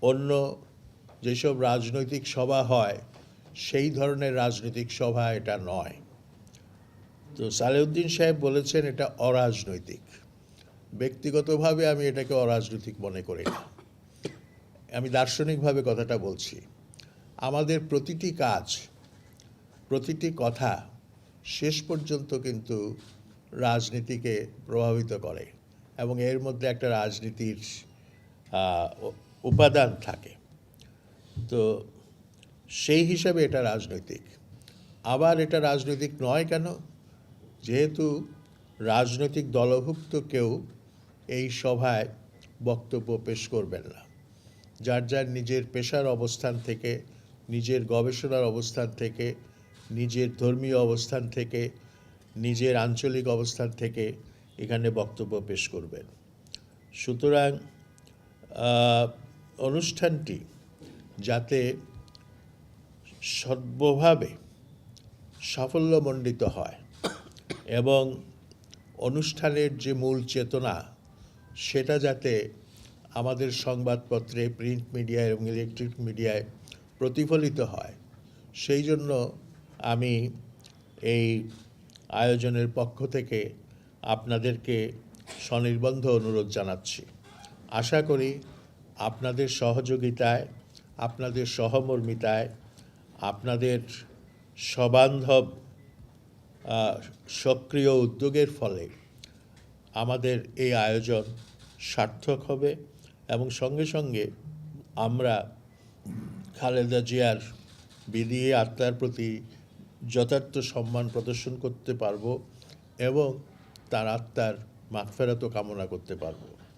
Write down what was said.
অন্য যেসব রাজনৈতিক সভা হয় সেই ধরনের রাজনৈতিক সভা এটা নয়। তো সালেউদ্দিন সাহেব বলেছেন এটা অরাজনৈতিক। ব্যক্তিগতভাবে আমি এটাকে অরাজনৈতিক মনে করি না। আমি দার্শনিকভাবে কথাটা বলছি। আমাদের প্রতিটি কাজ, প্রতিটি কথা শেষ পর্যন্ত কিন্তু রাজনীতিকে প্রভাবিত করে এবং এর মধ্যে একটা রাজনীতির উপাদান থাকে। তো সেই হিসাবে এটা রাজনৈতিক। আবার এটা রাজনৈতিক নয় কেন? যেহেতু রাজনৈতিক দলভুক্ত কেউ এই সভায় বক্তব্য পেশ করবেন না। যার যার নিজের পেশার অবস্থান থেকে, নিজের গবেষণার অবস্থান থেকে, নিজের ধর্মীয় অবস্থান থেকে, নিজের আঞ্চলিক অবস্থান থেকে এখানে বক্তব্য পেশ করবেন। সুতরাং অনুষ্ঠানটি যাতে সর্বভাবে সাফল্যমণ্ডিত হয় এবং অনুষ্ঠানের যে মূল চেতনা সেটা যাতে আমাদের সংবাদপত্রে, প্রিন্ট মিডিয়ায় এবং ইলেকট্রিক মিডিয়ায় প্রতিফলিত হয়, সেই জন্য আমি এই আয়োজনের পক্ষ থেকে আপনাদেরকে স্বনির্বন্ধ অনুরোধ জানাচ্ছি। আশা করি আপনাদের সহযোগিতায়, আপনাদের সহমর্মিতায়, আপনাদের সবান্ধব সক্রিয় উদ্যোগের ফলে আমাদের এই আয়োজন সার্থক হবে এবং সঙ্গে সঙ্গে আমরা খালেদা জিয়ার বিদেহী আত্মার প্রতি যথার্থ সম্মান প্রদর্শন করতে পারব এবং তার আত্মার মাগফিরাতও কামনা করতে পারব।